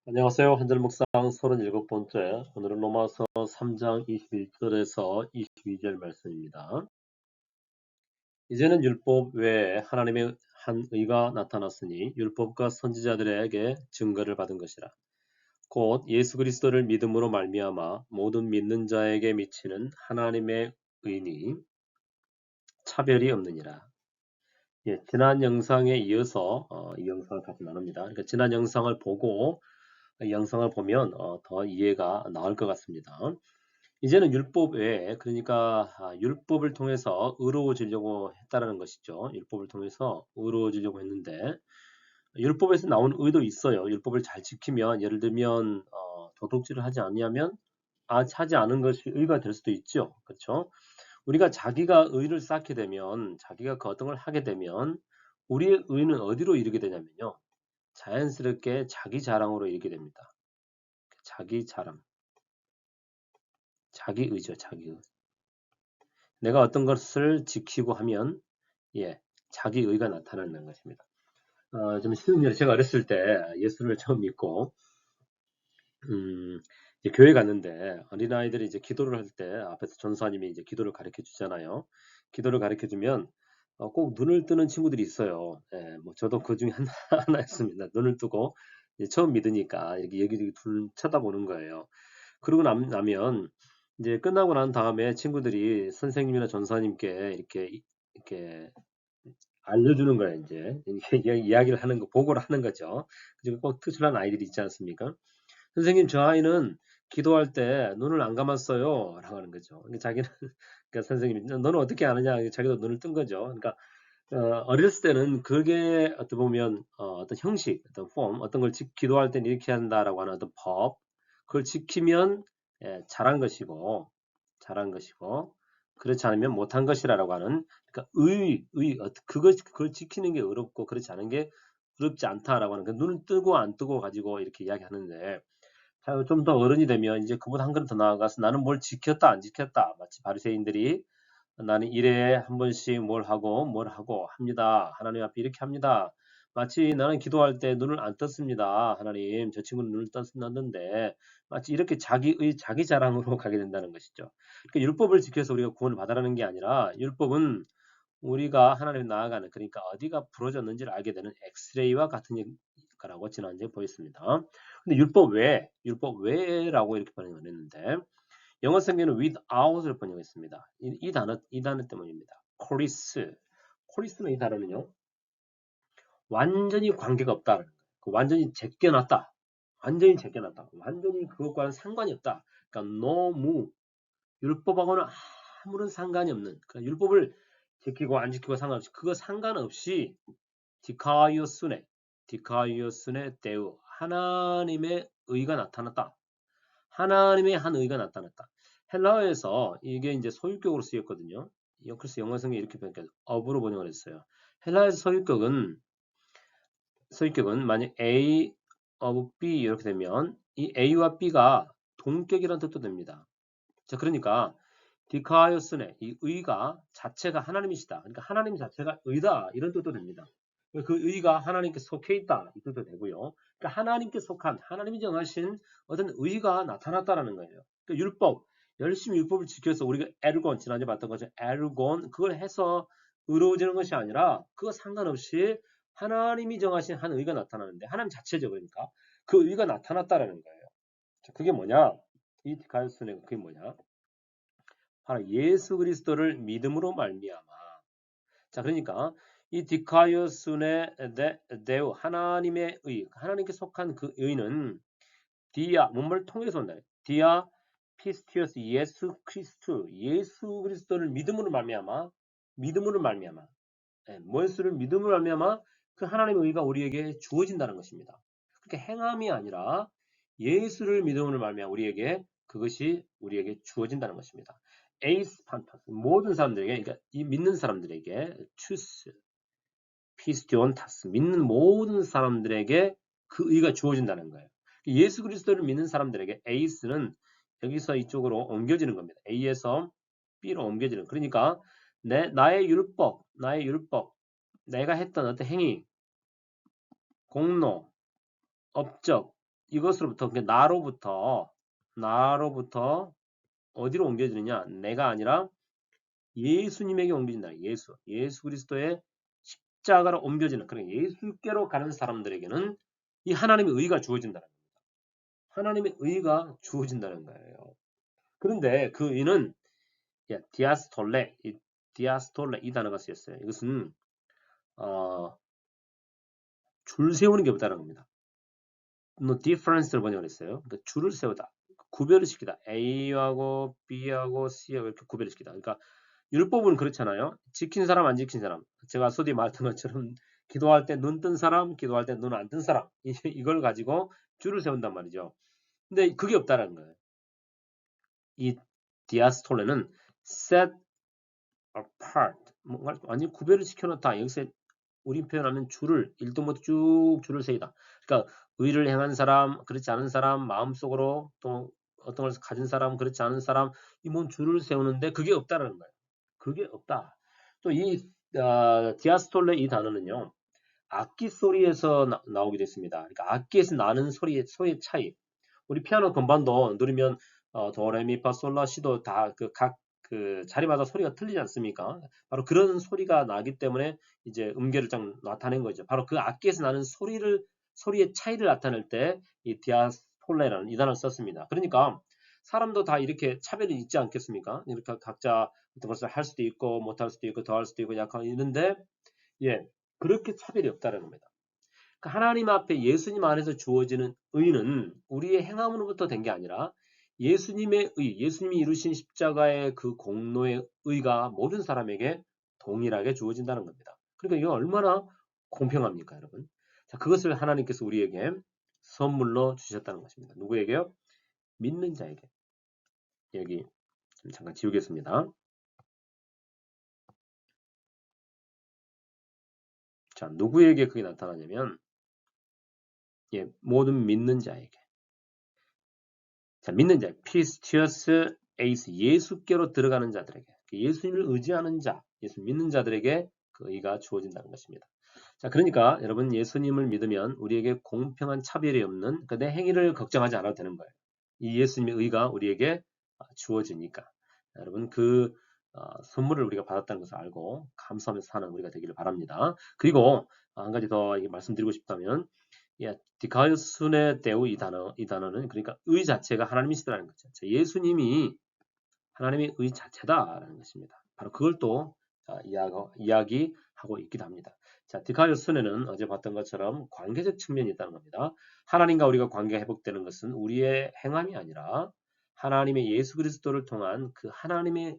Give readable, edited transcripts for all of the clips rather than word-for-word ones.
안녕하세요. 한절 묵상 37번째. 오늘은 로마서 3장 21절에서 22절 말씀입니다. 이제는 율법 외에 하나님의 한 의가 나타났으니 율법과 선지자들에게 증거를 받은 것이라. 곧 예수 그리스도를 믿음으로 말미암아 모든 믿는 자에게 미치는 하나님의 의니 차별이 없느니라. 예, 지난 영상에 이어서 이 영상을 같이 나눕니다. 그러니까 지난 영상을 보고 이 영상을 보면 더 이해가 나을 것 같습니다. 이제는 율법 외에 그러니까 율법을 통해서 의로워지려고 했다라는 것이죠. 율법을 통해서 의로워지려고 했는데 율법에서 나온 의도 있어요. 율법을 잘 지키면 예를 들면 도둑질을 하지 않으면 하지 않은 것이 의가 될 수도 있죠. 그렇죠? 우리가 자기가 의를 쌓게 되면 자기가 그 어떤 걸 하게 되면 우리의 의는 어디로 이르게 되냐면요. 자연스럽게 자기 자랑으로 이르게 됩니다. 자기 자랑, 자기 의죠, 자기 의. 내가 어떤 것을 지키고 하면 예, 자기 의가 나타나는 것입니다. 좀 쉬운 예로 제가 어렸을 때 예수를 처음 믿고 이제 교회 갔는데 어린아이들이 이제 기도를 할 때 앞에서 전사님이 이제 기도를 가르쳐 주잖아요. 기도를 가르쳐 주면 꼭 눈을 뜨는 친구들이 있어요. 예, 뭐 저도 그 중에 하나였습니다. 눈을 뜨고 이제 처음 믿으니까 이렇게 여기 둘 쳐다보는 거예요. 그러고 나면 이제 끝나고 난 다음에 친구들이 선생님이나 전사님께 이렇게 알려주는 거예요, 이제. 이렇게 이야기를 하는 거, 보고를 하는 거죠. 그리고 꼭 특출난 아이들이 있지 않습니까? 선생님, 저 아이는 기도할 때 눈을 안 감았어요. 라고 하는 거죠. 그러니까 자기는, 그러니까 선생님이, 너는 어떻게 아느냐? 자기도 눈을 뜬 거죠. 그러니까, 어렸을 때는 그게 어떻게 보면, 어떤 형식, 어떤 폼, 어떤 걸 기도할 때는 이렇게 한다라고 하는 어떤 법, 그걸 지키면, 잘한 것이고, 잘한 것이고, 그렇지 않으면 못한 것이라고 하는, 그러니까 그걸 지키는 게 어렵고, 그렇지 않은 게 어렵지 않다라고 하는, 그 눈을 뜨고 안 뜨고 가지고 이렇게 이야기하는데, 좀 더 어른이 되면 이제 그보다 한 걸음 더 나아가서 나는 뭘 지켰다, 안 지켰다. 마치 바리새인들이 나는 일에 한 번씩 뭘 하고 합니다. 하나님 앞에 이렇게 합니다. 마치 나는 기도할 때 눈을 안 떴습니다. 하나님, 저 친구는 눈을 떴는데 마치 이렇게 자기 자랑으로 가게 된다는 것이죠. 그러니까 율법을 지켜서 우리가 구원을 받아라는 게 아니라 율법은 우리가 하나님 나아가는 그러니까 어디가 부러졌는지를 알게 되는 엑스레이와 같은 거라고 지난주에 보였습니다. 근데 율법 외라고 이렇게 번역을 했는데 영어 성경은 without을 번역했습니다. 이 단어 때문입니다. 코리스는 이 단어는요. 완전히 관계가 없다. 완전히 제껴놨다. 완전히 제껴놨다. 완전히 그것과는 상관이 없다. 그러니까 너무 율법하고는 아무런 상관이 없는 그러니까 율법을 지키고 안 지키고 상관없이 그거 상관없이 디카이오스네 데우 하나님의 의가 나타났다. 하나님의 한 의가 나타났다. 헬라어에서 이게 이제 소유격으로 쓰였거든요. 그래서 영어 성경에 이렇게 업으로 번역을 했어요. 헬라어에서 소유격은 만약 A of B 이렇게 되면 이 A와 B가 동격이라는 뜻도 됩니다. 자, 그러니까 디카이오스네 이 의가 자체가 하나님이시다. 그러니까 하나님 자체가 의다 이런 뜻도 됩니다. 그 의가 하나님께 속해 있다 이 뜻도 되고요. 그러니까 하나님께 속한 하나님이 정하신 어떤 의가 나타났다라는 거예요. 그러니까 열심히 율법을 지켜서 우리가 에르곤 지난주에 봤던 것처럼 에르곤 그걸 해서 의로워지는 것이 아니라 그거 상관없이 하나님이 정하신 한 의가 나타나는데 하나님 자체죠. 그러니까 그 의가 나타났다라는 거예요. 자, 그게 뭐냐? 이 디카이오스네 그게 뭐냐? 바로 예수 그리스도를 믿음으로 말미암아. 자, 그러니까 이 디카이오스네 데우 하나님의 의, 하나님께 속한 그 의는 디아 뭔가를 통해서 온다. 디아 피스티어스 예수 그리스도를 믿음으로 말미암아 믿음으로 말미암아 무엇을 믿음으로 말미암아 그 하나님의 의가 우리에게 주어진다는 것입니다. 그렇게 행함이 아니라 예수를 믿음으로 말미암아 우리에게 그것이 우리에게 주어진다는 것입니다. 에이스 판타스 모든 사람들에게 그러니까 이 믿는 사람들에게 추스 피스티온타스 믿는 모든 사람들에게 그 의가 주어진다는 거예요. 예수 그리스도를 믿는 사람들에게 에이스는 여기서 이쪽으로 옮겨지는 겁니다. A에서 B로 옮겨지는. 그러니까 나의 율법, 내가 했던 어떤 행위, 공로, 업적, 이것으로부터 나로부터 어디로 옮겨지느냐? 내가 아니라 예수님에게 옮겨진다. 예수 그리스도의 십자가로 옮겨지는 그런 예수께로 가는 사람들에게는 이 하나님의 의가 주어진다는 거예요. 하나님의 의가 주어진다는 거예요. 그런데 그 의는 디아스톨레 이 단어가 쓰였어요. 이것은 어, 줄 세우는 게 없다는 겁니다. no difference를 번역을 했어요. 그러니까 줄을 세우다, 구별을 시키다. A하고 B하고 C하고 이렇게 구별을 시키다. 그러니까 율법은 그렇잖아요. 지킨 사람, 안 지킨 사람. 제가 서두에 말했던 것처럼 기도할 때 눈 뜬 사람, 기도할 때 눈 안 뜬 사람. 이걸 가지고 줄을 세운단 말이죠. 근데 그게 없다는 거예요. 이 디아스톨레는 set apart, 뭔가 완전히 구별을 시켜놓다. 여기서 우리 표현하면 일동부터 쭉 줄을 세이다. 그러니까 의를 행한 사람, 그렇지 않은 사람, 마음속으로 또 어떤 것을 가진 사람, 그렇지 않은 사람, 이 뭔 줄을 세우는데 그게 없다라는 거예요. 그게 없다. 또 이 디아스톨레 이 단어는요, 악기 소리에서 나오게 됐습니다. 그러니까 악기에서 나는 소리의 차이. 우리 피아노 건반도 누르면 도레미파솔라 시도 다 각 그 자리마다 소리가 틀리지 않습니까? 바로 그런 소리가 나기 때문에 이제 음계를 좀 나타낸 거죠. 바로 그 악기에서 나는 소리의 차이를 나타낼 때 이 디아스폴레라는 이 단어를 썼습니다. 그러니까 사람도 다 이렇게 차별이 있지 않겠습니까? 이렇게 각자 어떤 것을 할 수도 있고 못할 수도 있고 더 할 수도 있고 약간 있는데 예, 그렇게 차별이 없다는 겁니다. 그러니까 하나님 앞에 예수님 안에서 주어지는 의는 우리의 행함으로부터 된 게 아니라 예수님의 의, 예수님이 이루신 십자가의 그 공로의 의가 모든 사람에게 동일하게 주어진다는 겁니다. 그러니까 이거 얼마나 공평합니까, 여러분? 자, 그것을 하나님께서 우리에게 선물로 주셨다는 것입니다. 누구에게요? 믿는 자에게. 여기 잠깐 지우겠습니다. 자, 누구에게 그게 나타나냐면 모든 믿는 자에게. 자, 믿는 자, 피스티어스 에이스, 예수께로 들어가는 자들에게, 예수님을 의지하는 자, 예수 믿는 자들에게 그 의가 주어진다는 것입니다. 자, 그러니까 여러분 예수님을 믿으면 우리에게 공평한 차별이 없는 내 행위를 걱정하지 않아도 되는 거예요. 이 예수님의 의가 우리에게 주어지니까 여러분 그 선물을 우리가 받았다는 것을 알고 감사하면서 사는 우리가 되기를 바랍니다. 그리고 한 가지 더 말씀드리고 싶다면 디카이오순의 대우 이 단어는 그러니까 의 자체가 하나님이시다는 거죠. 예수님이 하나님의 의 자체다라는 것입니다. 바로 그걸 또 이야기하고 있기도 합니다. 자, 디카이오순에는 어제 봤던 것처럼 관계적 측면이 있다는 겁니다. 하나님과 우리가 관계가 회복되는 것은 우리의 행함이 아니라 하나님의 예수 그리스도를 통한 그 하나님의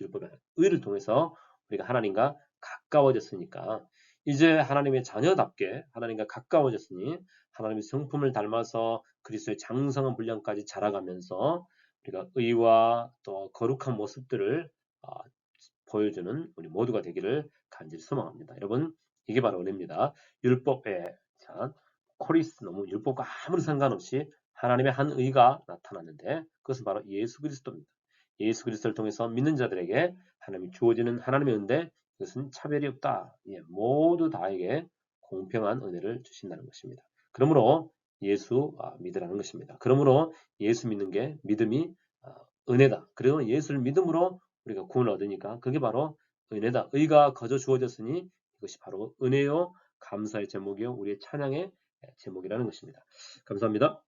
율법의 의를 통해서 우리가 하나님과 가까워졌으니까 이제 하나님의 자녀답게 하나님과 가까워졌으니 하나님의 성품을 닮아서 그리스도의 장성한 분량까지 자라가면서 우리가 의와 또 거룩한 모습들을 보여주는 우리 모두가 되기를 간절히 소망합니다. 여러분, 이게 바로 은혜입니다. 율법에 코리스 너무 율법과 아무런 상관없이 하나님의 한 의가 나타났는데 그것은 바로 예수 그리스도입니다. 예수 그리스도를 통해서 믿는 자들에게 하나님이 주어지는 하나님의 은혜, 그것은 차별이 없다. 모두 다에게 공평한 은혜를 주신다는 것입니다. 그러므로 예수 믿으라는 것입니다. 그러므로 예수 믿는 게 믿음이 은혜다. 그리고 예수를 믿음으로 우리가 구원을 얻으니까 그게 바로 은혜다. 의가 거저 주어졌으니 이것이 바로 은혜요 감사의 제목이요 우리의 찬양의 제목이라는 것입니다. 감사합니다.